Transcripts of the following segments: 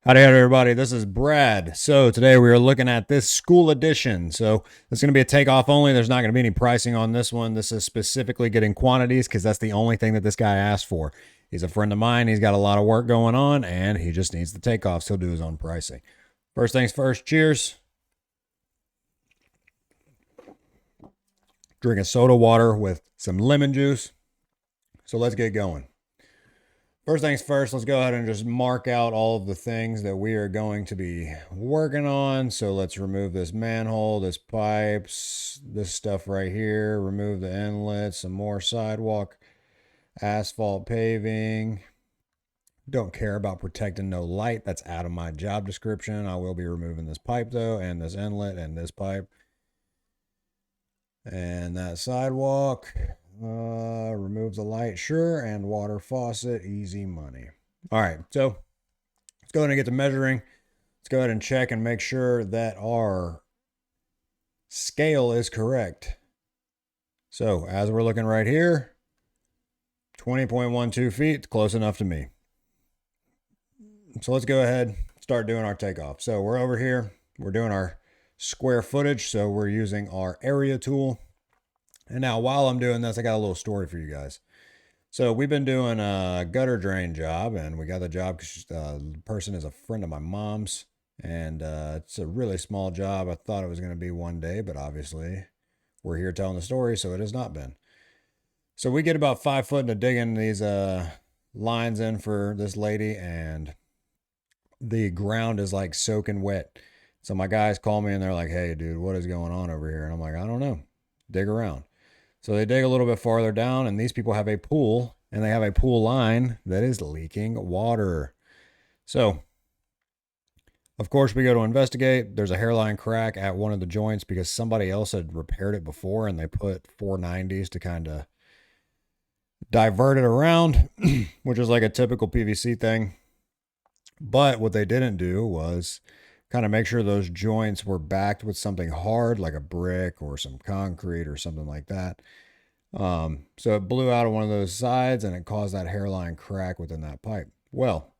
Howdy, everybody. This is Brad. So today we are looking at this school edition. So it's going to be a takeoff only. There's not going to be any pricing on this one. This is specifically getting quantities because that's the only thing that this guy asked for. He's a friend of mine. He's got a lot of work going on and he just needs the takeoffs. He'll do his own pricing. First things first, cheers. Drinking soda water with some lemon juice. So let's get going. First things first, let's go ahead and just mark out all of the things that we are going to be working on. So let's remove this manhole, this pipes, this stuff right here, remove the inlet, some more sidewalk, asphalt paving. Don't care about protecting no light. That's out of my job description. I will be removing this pipe though, and this inlet and this pipe. And that sidewalk. Remove the light, sure, and water faucet, easy money. All right, so let's go ahead and get to measuring. Let's go ahead and check and make sure that our scale is correct. So as we're looking right here, 20.12 feet, close enough to me. So let's go ahead, start doing our takeoff. So we're over here, we're doing our square footage, so we're using our area tool. And now while I'm doing this, I got a little story for you guys. So we've been doing a gutter drain job, and we got the job because the person is a friend of my mom's, and it's a really small job. I thought it was going to be one day, but obviously we're here telling the story, so it has not been. So we get about 5 foot into digging these lines in for this lady, and the ground is like soaking wet. So my guys call me and they're like, "Hey, dude, what is going on over here?" And I'm like, "I don't know. Dig around." So they dig a little bit farther down, and these people have a pool, and they have a pool line that is leaking water. So, of course, we go to investigate. There's a hairline crack at one of the joints because somebody else had repaired it before, and they put 490s to kind of divert it around, which is like a typical PVC thing. But what they didn't do was kind of make sure those joints were backed with something hard like a brick or some concrete or something like that. So it blew out of one of those sides and it caused that hairline crack within that pipe. Well,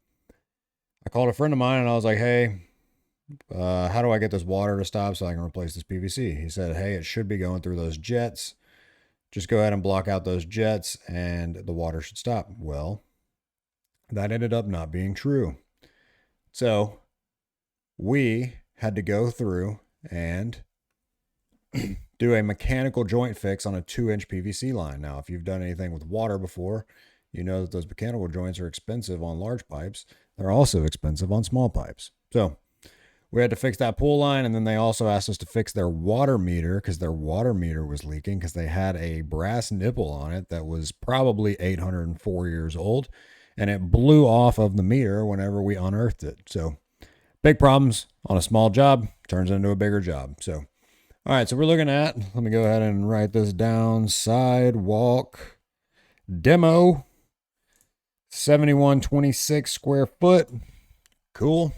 I called a friend of mine and I was like, "Hey, how do I get this water to stop so I can replace this PVC?" He said, "Hey, it should be going through those jets. Just go ahead and block out those jets and the water should stop." Well, that ended up not being true. So we had to go through and do a mechanical joint fix on a 2-inch PVC line. Now, if you've done anything with water before, you know that those mechanical joints are expensive on large pipes. They're also expensive on small pipes. So we had to fix that pool line, and then they also asked us to fix their water meter because their water meter was leaking because they had a brass nipple on it that was probably 804 years old, and it blew off of the meter whenever we unearthed it. So big problems on a small job turns into a bigger job. So, all right, so we're looking at, let me go ahead and write this down, sidewalk demo, 7126 square foot. Cool.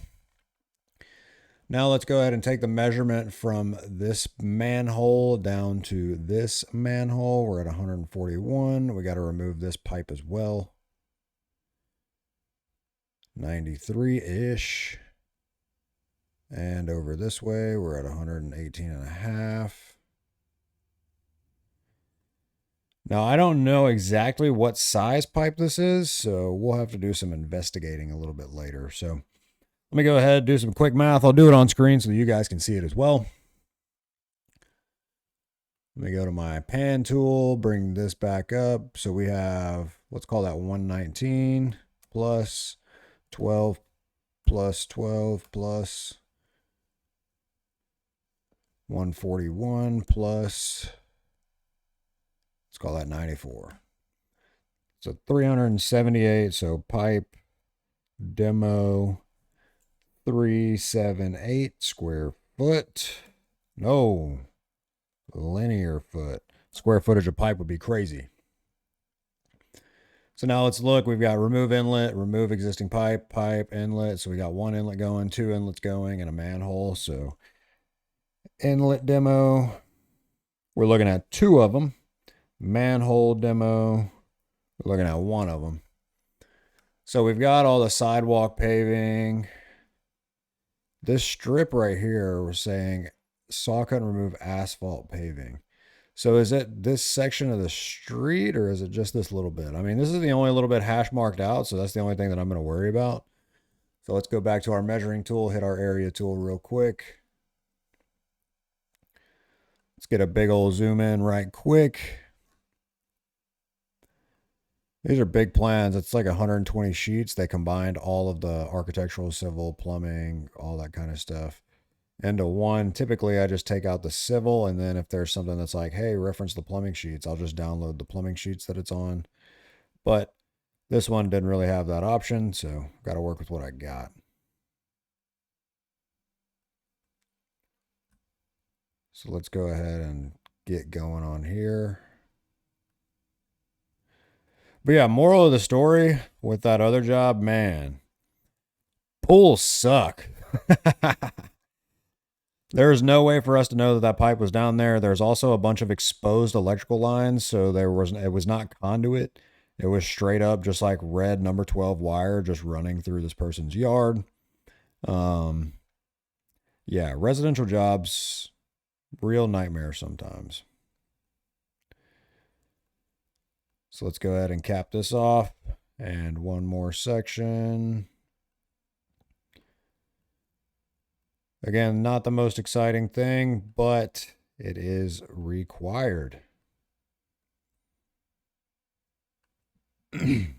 Now let's go ahead and take the measurement from this manhole down to this manhole. We're at 141. We got to remove this pipe as well. 93-ish. And over this way, we're at 118 and a half. Now, I don't know exactly what size pipe this is, so we'll have to do some investigating a little bit later. So let me go ahead and do some quick math. I'll do it on screen so that you guys can see it as well. Let me go to my pan tool, bring this back up. So we have, let's call that 119 plus 12 plus 12 plus 141 plus, let's call that 94. So 378. So pipe demo 378 square foot. No, linear foot. Square footage of pipe would be crazy. So now let's look. We've got remove inlet, remove existing pipe, pipe, inlet. So we got one inlet going, two inlets going, and a manhole. So inlet demo, we're looking at 2 of them. Manhole demo, we're looking at 1 of them. So we've got all the sidewalk paving, This strip right here, we're saying saw cut and remove asphalt paving. So is it this section of the street or is it just this little bit? I mean, this is the only little bit hash marked out, so that's the only thing that I'm going to worry about. So let's go back to our measuring tool, hit our area tool real quick. Let's get a big old zoom in right quick. These are big plans. It's like 120 sheets. They combined all of the architectural, civil, plumbing, all that kind of stuff into one. Typically, I just take out the civil, and then if there's something that's like, hey, reference the plumbing sheets, I'll just download the plumbing sheets that it's on. But this one didn't really have that option, so got to work with what I got. So let's go ahead and get going on here. But yeah, moral of the story with that other job, man, pools suck. There's no way for us to know that that pipe was down there. There's also a bunch of exposed electrical lines, so it was not conduit. It was straight up just like red number 12 wire just running through this person's yard. Yeah, residential jobs, real nightmare sometimes. So let's go ahead and cap this off. And one more section. Again, not the most exciting thing, but it is required. If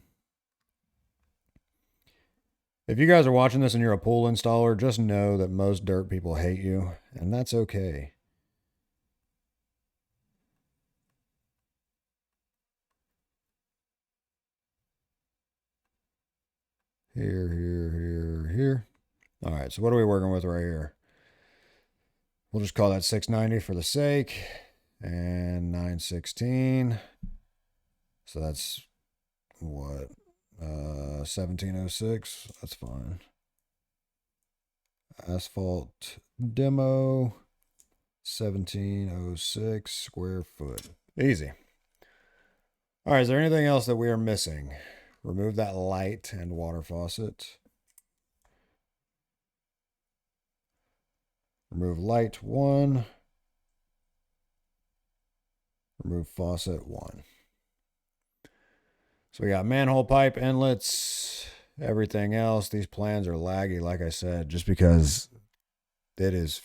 you guys are watching this and you're a pool installer, just know that most dirt people hate you, and that's okay. Here. All right, so what are we working with right here? We'll just call that 690 for the sake, and 916. So that's what? 1706. That's fine. Asphalt demo, 1706 square foot. Easy. All right, is there anything else that we are missing? Remove that light and water faucet. Remove light 1. Remove faucet 1. So we got manhole pipe inlets, everything else. These plans are laggy, like I said, just because it is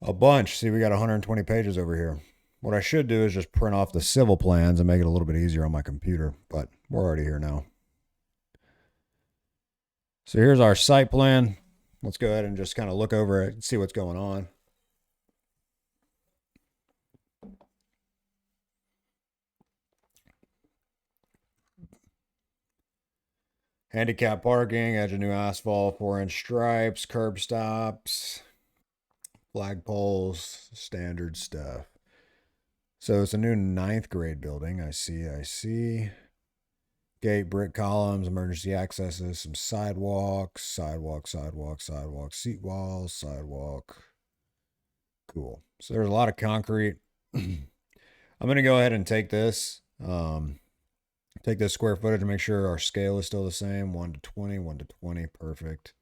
a bunch. See, we got 120 pages over here. What I should do is just print off the civil plans and make it a little bit easier on my computer, but we're already here now. So here's our site plan. Let's go ahead and just kind of look over it and see what's going on. Handicap parking, edge of new asphalt, 4-inch stripes, curb stops, flagpoles, standard stuff. So it's a new 9th grade building. I see. Gate, brick columns, emergency accesses, some sidewalks, seat walls, sidewalk. Cool. So there's a lot of concrete. I'm going to go ahead and take this. Take this square footage and make sure our scale is still the same. 1 to 20, 1 to 20. Perfect.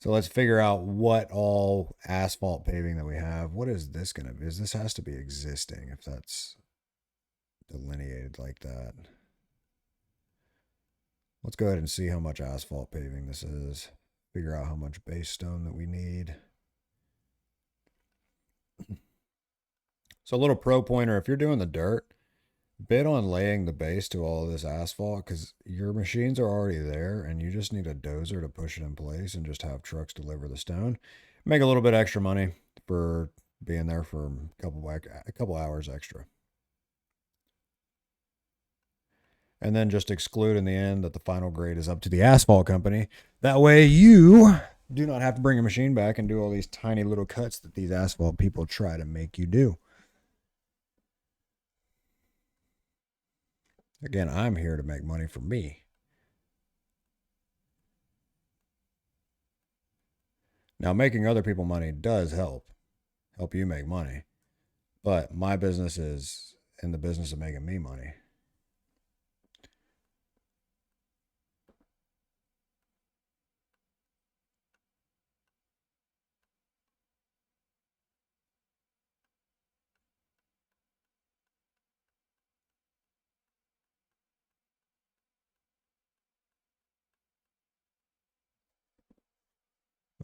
So let's figure out what all asphalt paving that we have. What is this going to be? This has to be existing if that's delineated like that. Let's go ahead and see how much asphalt paving this is. Figure out how much base stone that we need. So a little pro pointer, if you're doing the dirt, bid on laying the base to all of this asphalt because your machines are already there and you just need a dozer to push it in place and just have trucks deliver the stone. Make a little bit extra money for being there for a couple hours extra. And then just exclude in the end that the final grade is up to the asphalt company. That way you do not have to bring a machine back and do all these tiny little cuts that these asphalt people try to make you do. Again, I'm here to make money for me. Now, making other people money does help you make money. But my business is in the business of making me money.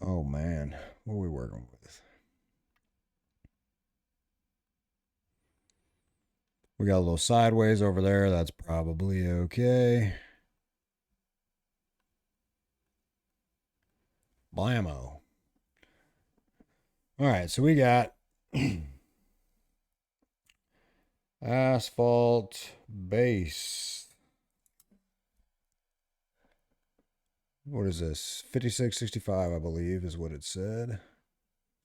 Oh man, what are we working with? We got a little sideways over there. That's probably okay. Blammo. All right, so we got asphalt base. What is this? 5665, I believe, is what it said.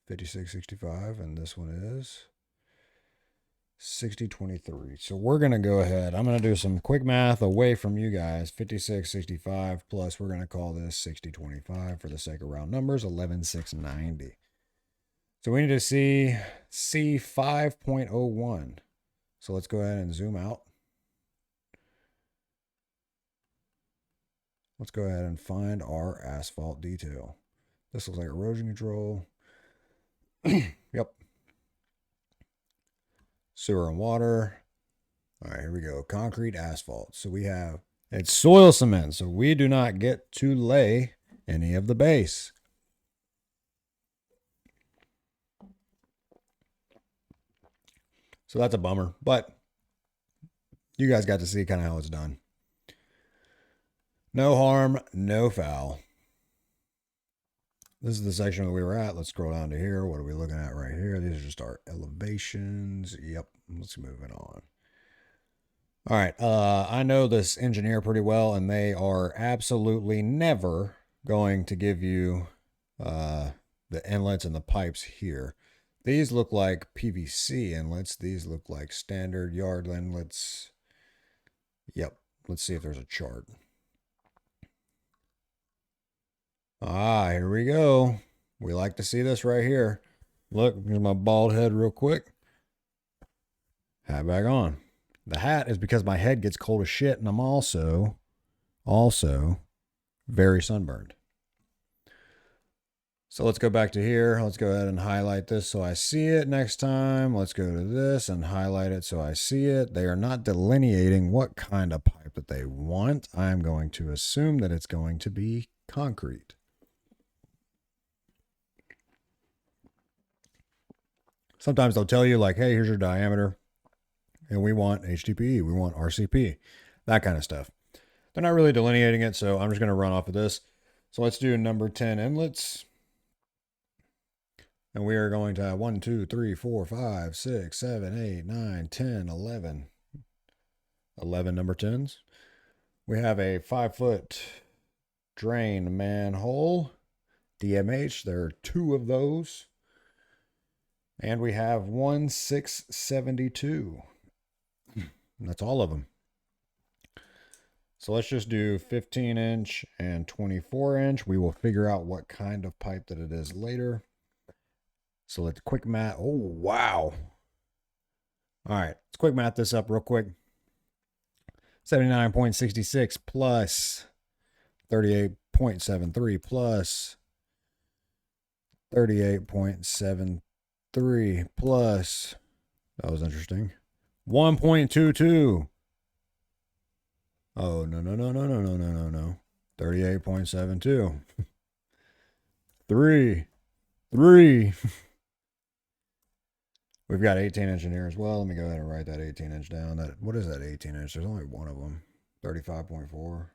5665, and this one is 6023. So we're going to go ahead. I'm going to do some quick math away from you guys. 5665 plus, we're going to call this 6025 for the sake of round numbers, 11690. So we need to see C5.01. So let's go ahead and zoom out. Let's go ahead and find our asphalt detail. This looks like erosion control. Yep. Sewer and water. All right, here we go. Concrete, asphalt. So we have, it's soil cement. So we do not get to lay any of the base. So that's a bummer, but you guys got to see kind of how it's done. No harm, no foul. This is the section that we were at. Let's scroll down to here. What are we looking at right here? These are just our elevations. Yep. Let's move it on. All right. I know this engineer pretty well, and they are absolutely never going to give you the inlets and the pipes here. These look like PVC inlets. These look like standard yard inlets. Yep. Let's see if there's a chart. Ah, here we go. We like to see this right here. Look, here's my bald head real quick. Hat back on. The hat is because my head gets cold as shit, and I'm also very sunburned. So let's go back to here. Let's go ahead and highlight this so I see it next time. Let's go to this and highlight it so I see it. They are not delineating what kind of pipe that they want. I'm going to assume that it's going to be concrete. Sometimes they'll tell you like, hey, here's your diameter. And we want HDPE, we want RCP, that kind of stuff. They're not really delineating it, so I'm just going to run off of this. So let's do number 10 inlets. And we are going to have 1, 2, 3, 4, 5, 6, 7, 8, 9, 10, 11. 11 number 10s. We have a 5-foot drain manhole, DMH. There are 2 of those. And we have 1,672. That's all of them. So let's just do 15-inch and 24-inch. We will figure out what kind of pipe that it is later. So let's quick math. Oh, wow. All right, let's quick math this up real quick. 79.66 plus 38.73 plus 38.73 plus, that was interesting, 1.22. Oh, no. 38.72. 3. We've got 18-inch in here as well. Let me go ahead and write that 18-inch down. What is that 18-inch? There's only one of them. 35.4.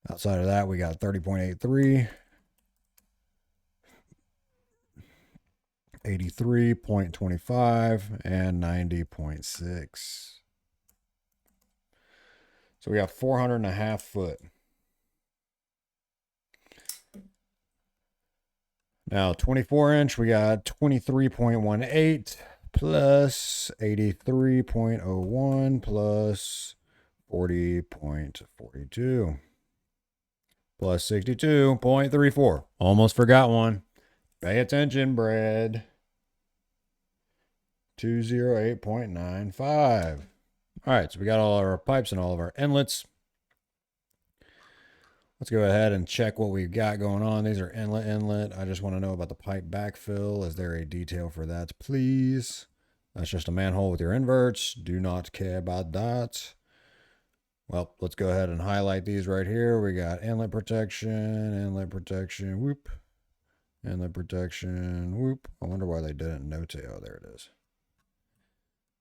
Outside of that, we got 30.83. 83.25 and 90.6. So we got 400.5 foot. Now 24-inch, we got 23.18 plus 83.01 plus 40.42 plus 62.34. Almost forgot one. Pay attention, Brad. 208.95. All right, so we got all our pipes and all of our inlets. Let's go ahead and check what we've got going on. These are inlet. I just want to know about the pipe backfill. Is there a detail for that, please? That's just a manhole with your inverts. Do not care about that. Well, let's go ahead and highlight these right here. We got inlet protection, whoop, inlet protection, whoop. I wonder why they didn't notate. Oh, there it is.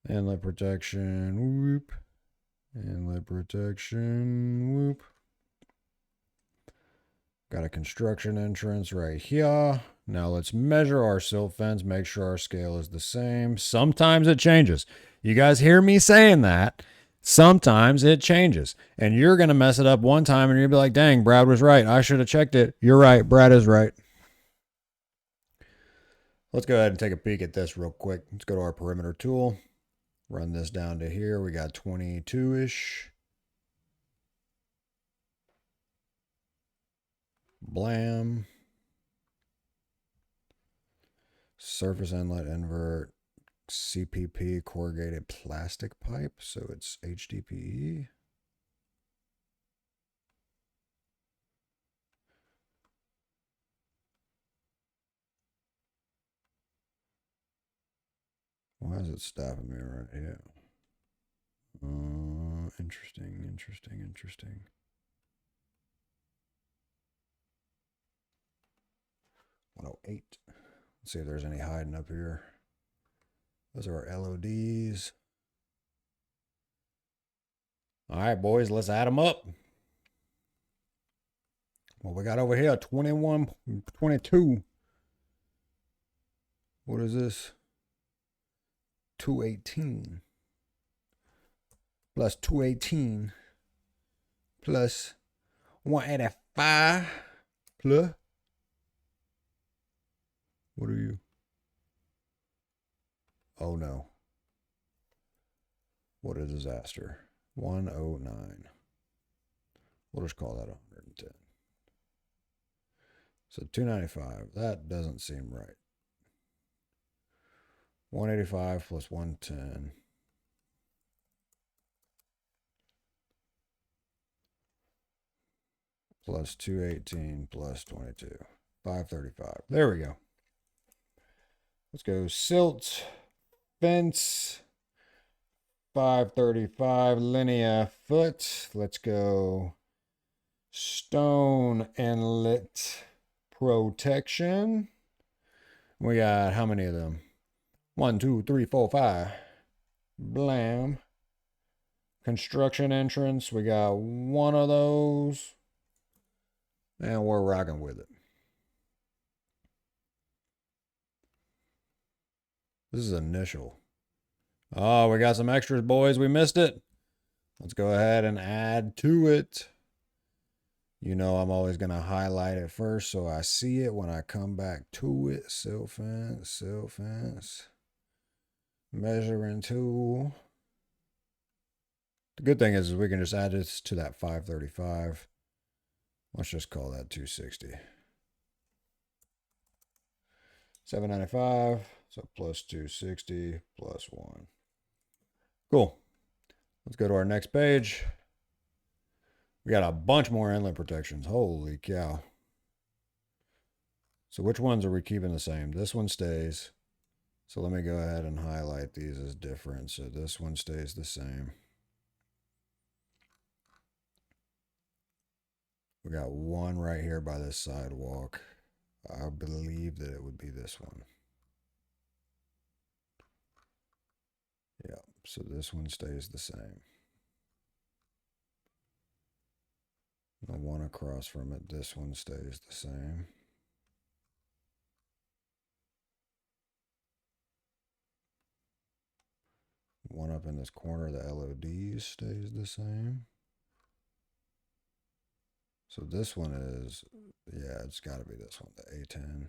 Inlet protection, whoop, inlet protection, whoop. Got a construction entrance right here. Now let's measure our silt fence, make sure our scale is the same. Sometimes it changes. You guys hear me saying that? Sometimes it changes. And you're going to mess it up one time and you'll be like, dang, Brad was right. I should have checked it. You're right. Brad is right. Let's go ahead and take a peek at this real quick. Let's go to our perimeter tool. Run this down to here. We got 22-ish. Blam. Surface inlet invert. CPP corrugated plastic pipe. So it's HDPE. Why is it stopping me right here? Interesting. 108. Let's see if there's any hiding up here. Those are our LODs. All right, boys, let's add them up. Well, we got over here 21, 22. What is this? 218 plus 218 plus 185 plus. What are you? Oh no. What a disaster. 109. We'll just call that 110. So 295. That doesn't seem right. 185 plus 110. Plus 218 plus 22. 535. There we go. Let's go silt, fence, 535 linear foot. Let's go stone inlet protection. We got how many of them? 1, 2, 3, 4, 5. Blam. Construction entrance. We got one of those. And we're rocking with it. This is initial. Oh, we got some extras, boys. We missed it. Let's go ahead and add to it. You know I'm always going to highlight it first so I see it when I come back to it. Silt fence. Measuring tool. The good thing is we can just add this to that 535. Let's just call that 260. 795. So plus 260 plus 1. Cool. Let's go to our next page. We got a bunch more inlet protections. Holy cow. So which ones are we keeping the same? This one stays. So let me go ahead and highlight these as different. So this one stays the same. We got one right here by this sidewalk. I believe that it would be this one. Yeah, so this one stays the same. The one across from it, this one stays the same. One up in this corner, the LODs stays the same. So this one is, yeah, it's got to be this one, the A10.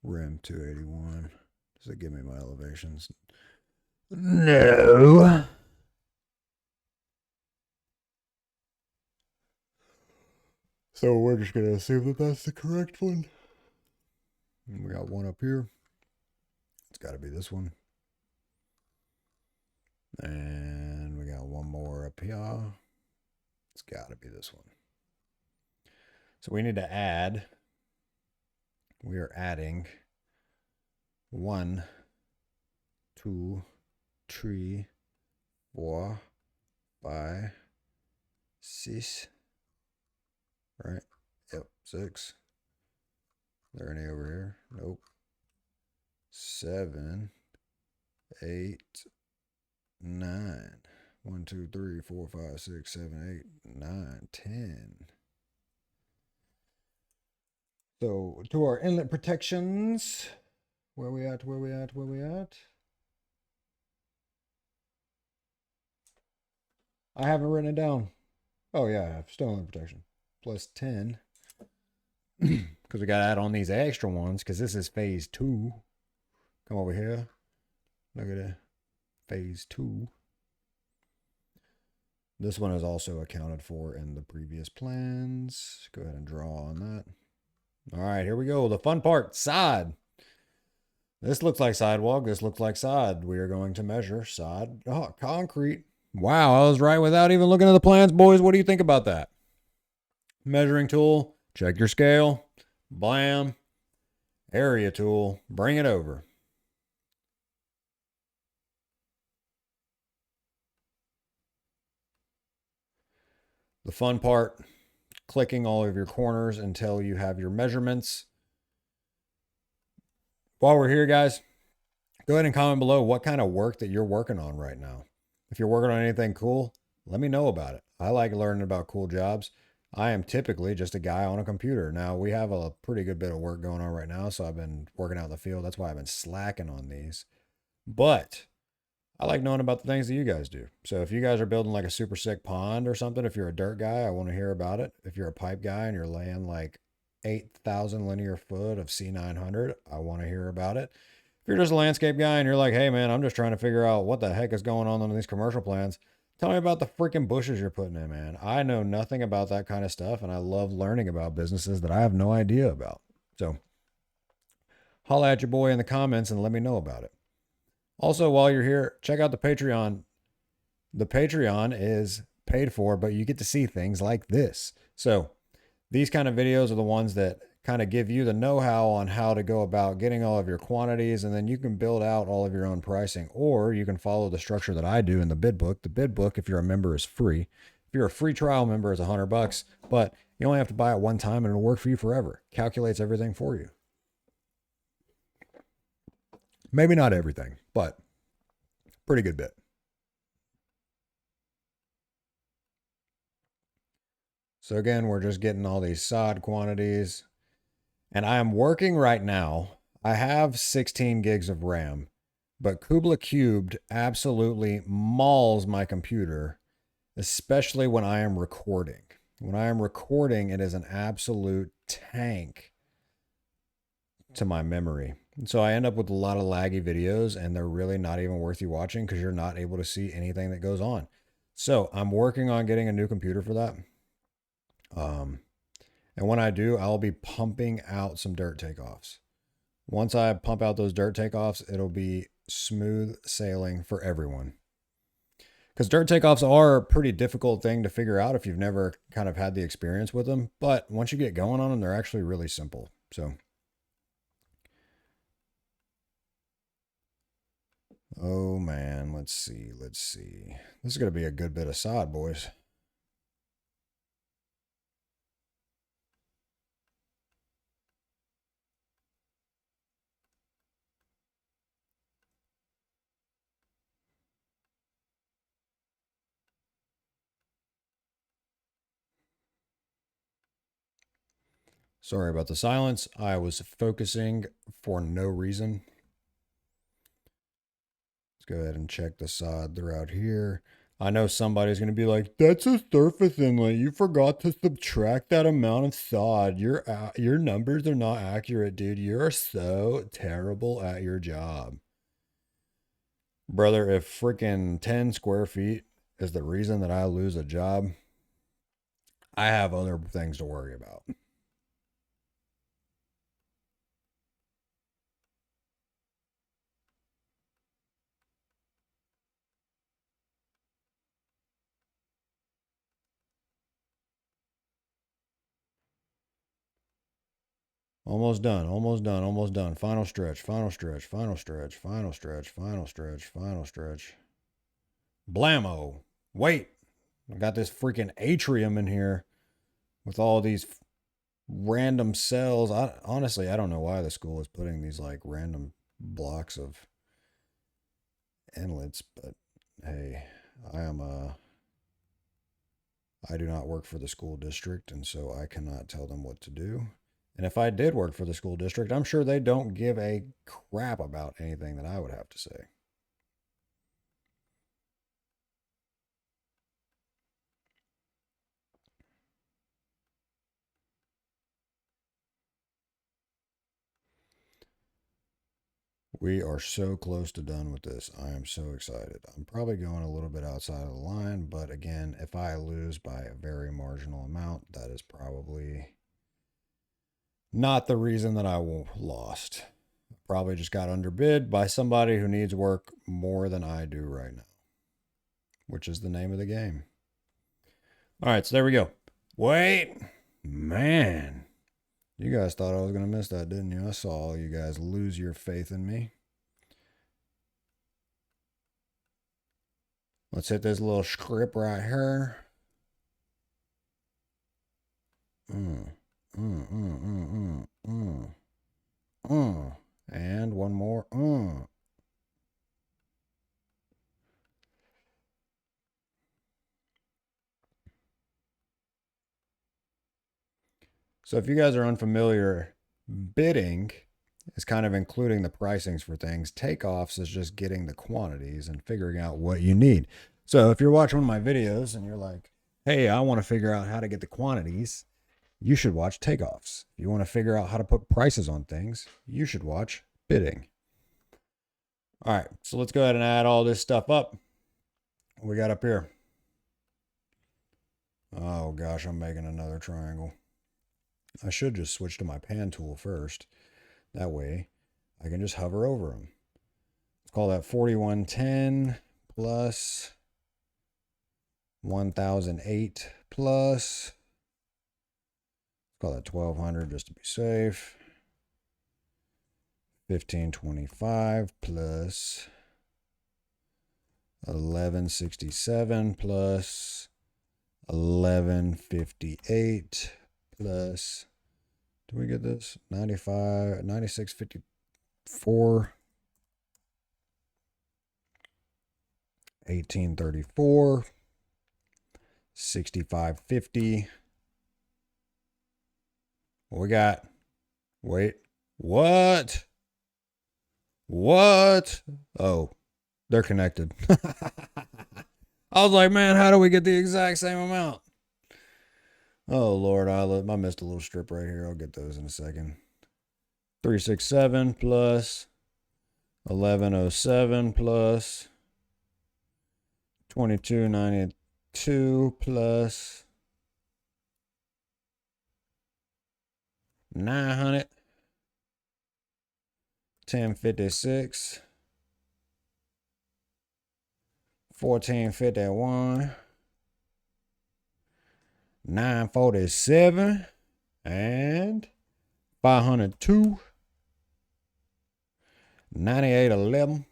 Rim 281. Does it give me my elevations? No. So we're just going to assume that that's the correct one. And we got one up here. It's got to be this one. And we got one more up here. It's got to be this one. So we need to add. We are adding 1, 2, 3, 4, 5, 6. Right? Yep, 6. There any over here? Nope. 7, 8, 9. 1, 2, 3, 4, 5, 6, 7, 8, 9, 10. So to our inlet protections. Where we at? Where we at? Where we at? I haven't written it down. Oh yeah, I have still inlet protection. Plus 10. Because we got to add on these extra ones because this is phase 2. Come over here. Look at it. Phase 2. This one is also accounted for in the previous plans. Go ahead and draw on that. All right, here we go. The fun part, side. This looks like sidewalk. This looks like side. We are going to measure side concrete. Wow, I was right without even looking at the plans, boys. What do you think about that? Measuring tool, check your scale. Blam. Area tool, bring it over. The fun part, clicking all of your corners until you have your measurements. While we're here, guys, go ahead and comment below what kind of work that you're working on right now. If you're working on anything cool, let me know about it. I like learning about cool jobs. I am typically just a guy on a computer. Now, we have a pretty good bit of work going on right now, so I've been working out in the field. That's why I've been slacking on these. But I like knowing about the things that you guys do. So if you guys are building like a super sick pond or something, if you're a dirt guy, I want to hear about it. If you're a pipe guy and you're laying like 8,000 linear foot of C900, I want to hear about it. If you're just a landscape guy and you're like, hey man, I'm just trying to figure out what the heck is going on these commercial plans, tell me about the freaking bushes you're putting in, man. I know nothing about that kind of stuff, and I love learning about businesses that I have no idea about. So holla at your boy in the comments and let me know about it. Also, while you're here, check out the Patreon. The Patreon is paid for, but you get to see things like this. So these kind of videos are the ones that kind of give you the know-how on how to go about getting all of your quantities, and then you can build out all of your own pricing, or you can follow the structure that I do in the bid book. The bid book, if you're a member, is free. If you're a free trial member, it's $100, but you only have to buy it one time and it'll work for you forever. Calculates everything for you. Maybe not everything, but pretty good bit. So again, we're just getting all these sod quantities. And I am working right now. I have 16 gigs of RAM, but Kubla Cubed absolutely mauls my computer, especially when I am recording. When I am recording, it is an absolute tank to my memory. And so I end up with a lot of laggy videos, and they're really not even worth you watching because you're not able to see anything that goes on. So I'm working on getting a new computer for that. And when I do, I'll be pumping out some dirt takeoffs. Once I pump out those dirt takeoffs, it'll be smooth sailing for everyone. Because dirt takeoffs are a pretty difficult thing to figure out if you've never kind of had the experience with them. But once you get going on them, they're actually really simple. So, oh man, let's see. This is going to be a good bit of sod, boys. Sorry about the silence. I was focusing for no reason. Let's go ahead and check the sod throughout here. I know somebody's going to be like, that's a surface inlet. You forgot to subtract that amount of sod. Your numbers are not accurate, dude. You're so terrible at your job. Brother, if freaking 10 square feet is the reason that I lose a job, I have other things to worry about. Almost done, almost done, almost done. Final stretch, final stretch, final stretch, final stretch, final stretch, final stretch. Blammo. Wait. I got this freaking atrium in here with all these random cells. Honestly, I don't know why the school is putting these like random blocks of inlets, but hey, I do not work for the school district, and so I cannot tell them what to do. And if I did work for the school district, I'm sure they don't give a crap about anything that I would have to say. We are so close to done with this. I am so excited. I'm probably going a little bit outside of the line, but again, if I lose by a very marginal amount, that is probably not the reason that I lost. Probably just got underbid by somebody who needs work more than I do right now, which is the name of the game. All right, so there we go. Wait, man. You guys thought I was going to miss that, didn't you? I saw all you guys lose your faith in me. Let's hit this little script right here. And one more. So if you guys are unfamiliar, bidding is kind of including the pricings for things. Takeoffs is just getting the quantities and figuring out what you need. So if you're watching one of my videos and you're like, hey, I want to figure out how to get the quantities, you should watch Takeoffs. If you want to figure out how to put prices on things, you should watch bidding. All right, so let's go ahead and add all this stuff up. What we got up here? Oh gosh, I'm making another triangle. I should just switch to my pan tool first. That way I can just hover over them. Let's call that 4110 plus 1008 plus, let's call that 1200 just to be safe. 1525 plus 1167 plus 1158 plus, do we get this? 9654, 1834, 6550. What we got? Wait, what? What? Oh, they're connected. I was like, man, how do we get the exact same amount? Oh, Lord, I missed a little strip right here. I'll get those in a second. 367 plus 1107 plus 2292 plus 900, 1056, 1451, 947, and 502, 9811.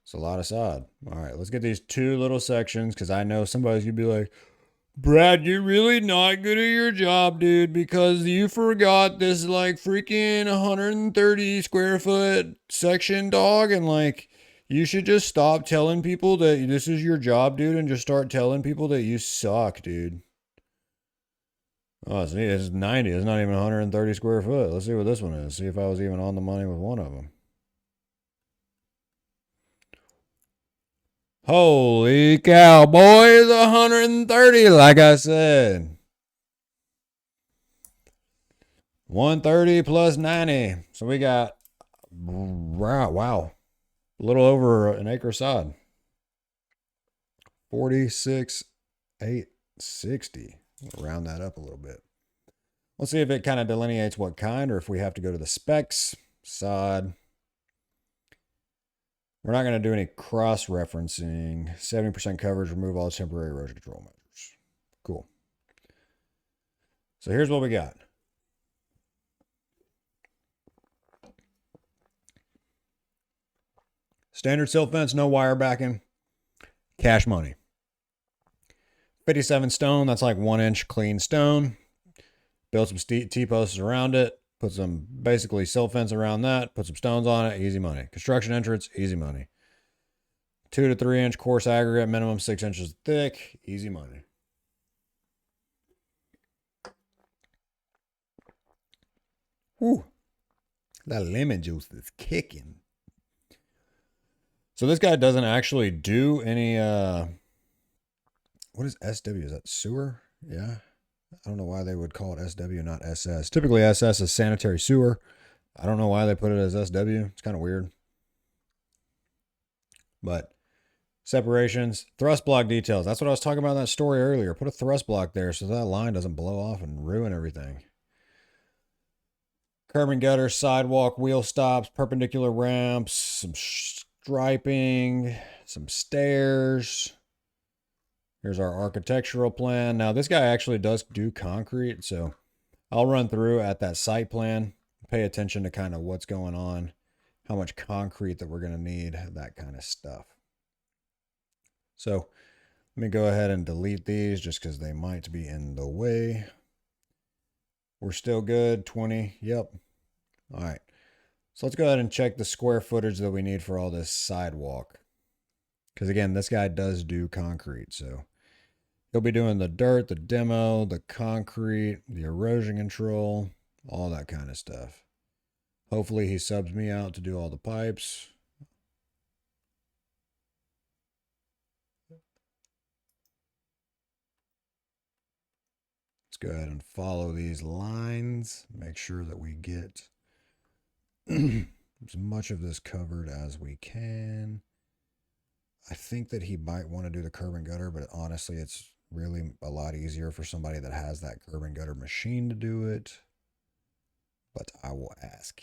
It's a lot of sod. All right, let's get these two little sections because I know somebody's going to be like, Brad, you're really not good at your job, dude, because you forgot this like freaking 130 square foot section, dog, and like you should just stop telling people that this is your job, dude, and just start telling people that you suck, dude. Oh, see, it's 90. It's not even 130 square foot. Let's see what this one is. See if I was even on the money with one of them. Holy cow, boys, 130, like I said. 130 plus 90. So we got, wow, a little over an acre sod. 46,860. Round that up a little bit. Let's see if it kind of delineates what kind or if we have to go to the specs. Sod. We're not going to do any cross-referencing. 70% coverage, remove all temporary erosion control measures. Cool. So here's what we got. Standard sill fence, no wire backing, cash money. 57 stone, that's like 1 inch clean stone. Build some T-posts around it, put some basically sill fence around that, put some stones on it, easy money. Construction entrance, easy money. 2 to 3 inch coarse aggregate, minimum 6 inches thick, easy money. Whew. That lemon juice is kicking. So this guy doesn't actually do any, what is SW? Is that sewer? Yeah. I don't know why they would call it SW, not SS. Typically SS is sanitary sewer. I don't know why they put it as SW. It's kind of weird. But separations, thrust block details. That's what I was talking about in that story earlier. Put a thrust block there so that line doesn't blow off and ruin everything. Curb and gutter, sidewalk, wheel stops, perpendicular ramps, some striping, some stairs. Here's our architectural plan. Now, this guy actually does do concrete, so I'll run through at that site plan, pay attention to kind of what's going on, how much concrete that we're going to need, that kind of stuff. So let me go ahead and delete these just because they might be in the way. We're still good, 20, yep. All right, so let's go ahead and check the square footage that we need for all this sidewalk. Because again, this guy does do concrete, so he'll be doing the dirt, the demo, the concrete, the erosion control, all that kind of stuff. Hopefully he subs me out to do all the pipes. Let's go ahead and follow these lines. Make sure that we get as much of this covered as we can. I think that he might want to do the curb and gutter, but honestly, it's really a lot easier for somebody that has that curb and gutter machine to do it. But I will ask.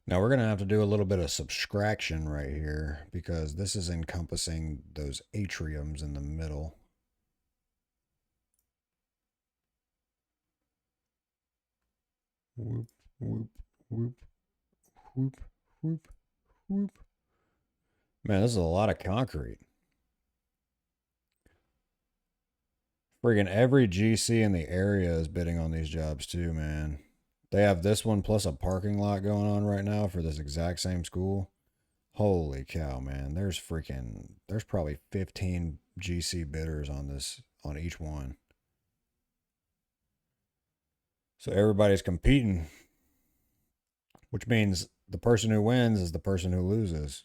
Now we're going to have to do a little bit of subtraction right here because this is encompassing those atriums in the middle. Whoop, whoop, whoop, whoop, whoop, whoop. Man, this is a lot of concrete. Friggin' every GC in the area is bidding on these jobs too, man. They have this one plus a parking lot going on right now for this exact same school. Holy cow, man. There's probably 15 GC bidders on this, on each one. So everybody's competing, which means the person who wins is the person who loses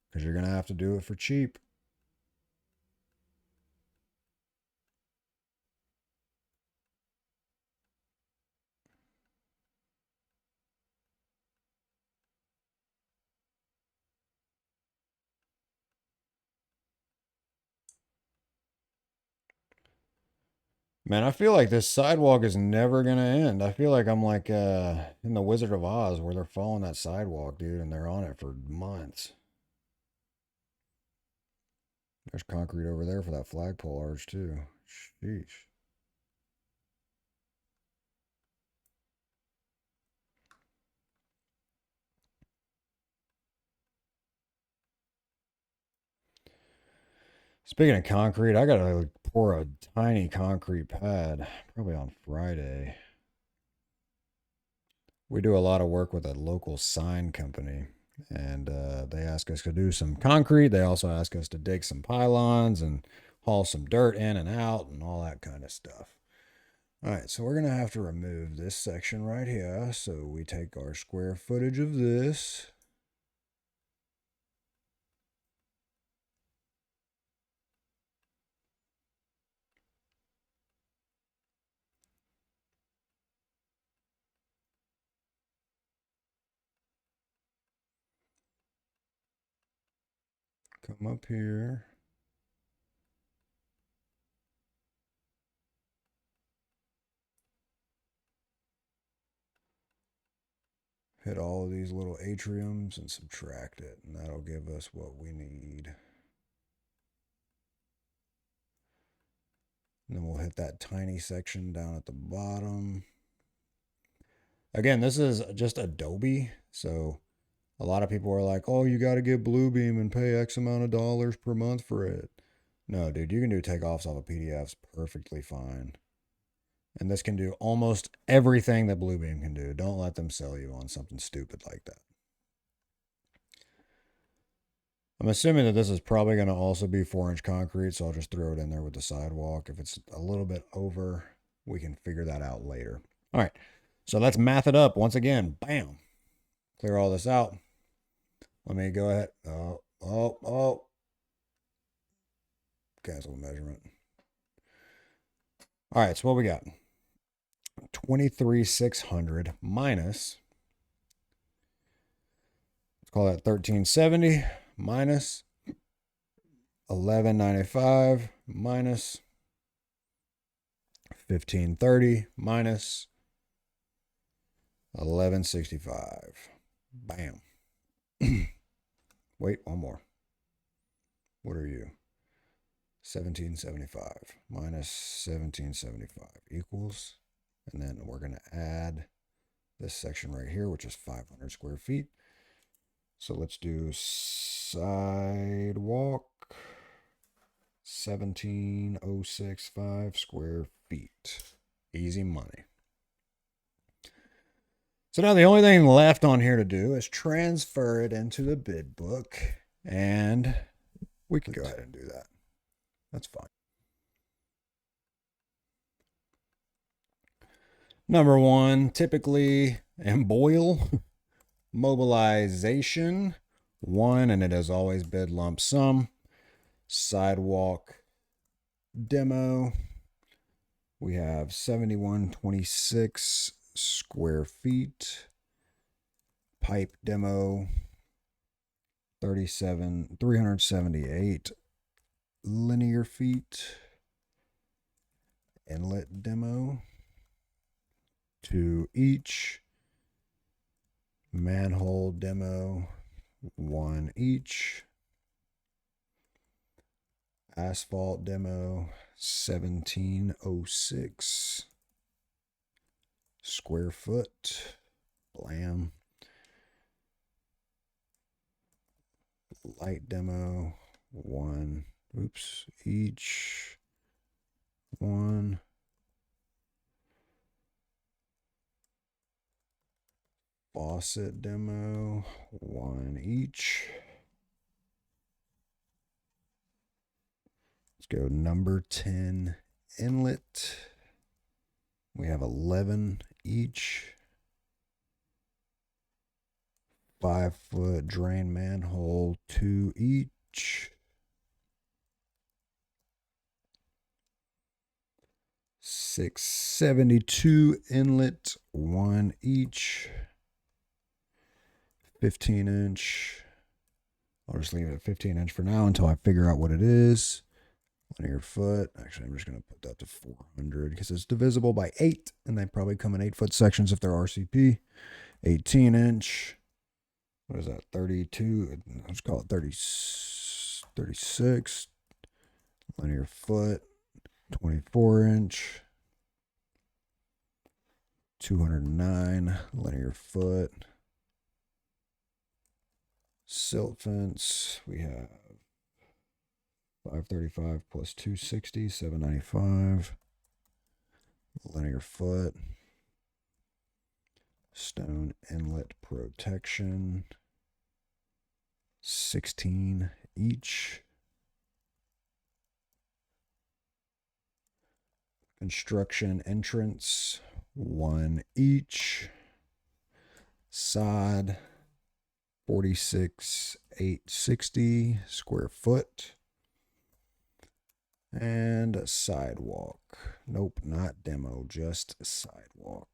because you're going to have to do it for cheap. Man, I feel like this sidewalk is never going to end. I feel like I'm like in the Wizard of Oz where they're following that sidewalk, dude, and they're on it for months. There's concrete over there for that flagpole arch, too. Sheesh. Speaking of concrete, I gotta pour a tiny concrete pad, probably on Friday. We do a lot of work with a local sign company, and they ask us to do some concrete. They also ask us to dig some pylons and haul some dirt in and out and all that kind of stuff. All right, so we're gonna have to remove this section right here. So we take our square footage of this. come up here. Hit all of these little atriums and subtract it, and that'll give us what we need. And then we'll hit that tiny section down at the bottom. Again, this is just Adobe, so a lot of people are like, oh, you got to get Bluebeam and pay X amount of dollars per month for it. No, dude, you can do takeoffs off of PDFs perfectly fine. And this can do almost everything that Bluebeam can do. Don't let them sell you on something stupid like that. I'm assuming that this is probably going to also be 4-inch concrete, so I'll just throw it in there with the sidewalk. If it's a little bit over, we can figure that out later. All right, so let's math it up once again. Bam. Clear all this out. Let me go ahead. Cancel the measurement. All right, so what we got? 23,600 minus, let's call that 1370, minus 1195, minus 1530, minus 1165. Bam. Wait, one more. What are you? 1775 minus 1775 equals, and then we're going to add this section right here, which is 500 square feet. So let's do sidewalk, 17,065 square feet. Easy money. So now the only thing left on here to do is transfer it into the bid book, and we can go ahead and do that. That's fine. Number one, typically, and boil, mobilization, 1, and it is always bid lump sum. Sidewalk demo, we have 7126 square feet. Pipe demo, 378 linear feet. Inlet demo, 2 each. Manhole demo, 1 each. Asphalt demo, 1706 square foot. Blam. Light demo, 1 each. 1. Faucet demo, 1 each. Let's go number 10 inlet. We have 11 each. 5-foot drain manhole, 2 each. 672 inlet, 1 each. 15-inch. I'll just leave it at 15-inch for now until I figure out what it is. Linear foot. Actually, I'm just going to put that to 400 because it's divisible by 8, and they probably come in 8-foot sections if they're RCP. 18-inch. What is that? 32. Let's call it 36. Linear foot. 24-inch. 209 linear foot. Silt fence, we have 535 plus 260, 795 linear foot. Stone inlet protection, 16 each. Construction entrance, 1 each. Sod, 46,860 square foot. And a sidewalk. Nope, not demo, just sidewalk.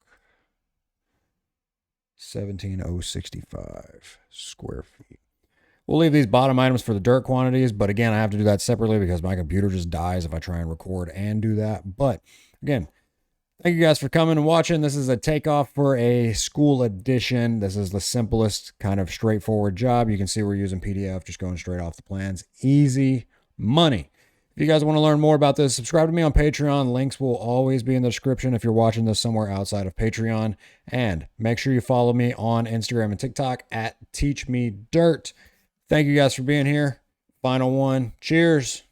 17,065 square feet. We'll leave these bottom items for the dirt quantities, but again, I have to do that separately because my computer just dies if I try and record and do that. But again, thank you guys for coming and watching. This is a takeoff for a school edition. This is the simplest, kind of straightforward job. You can see we're using PDF, just going straight off the plans. Easy money. If you guys want to learn more about this, subscribe to me on Patreon. Links will always be in the description if you're watching this somewhere outside of Patreon. And make sure you follow me on Instagram and TikTok at TeachMeDirt. Thank you guys for being here. Final one. Cheers.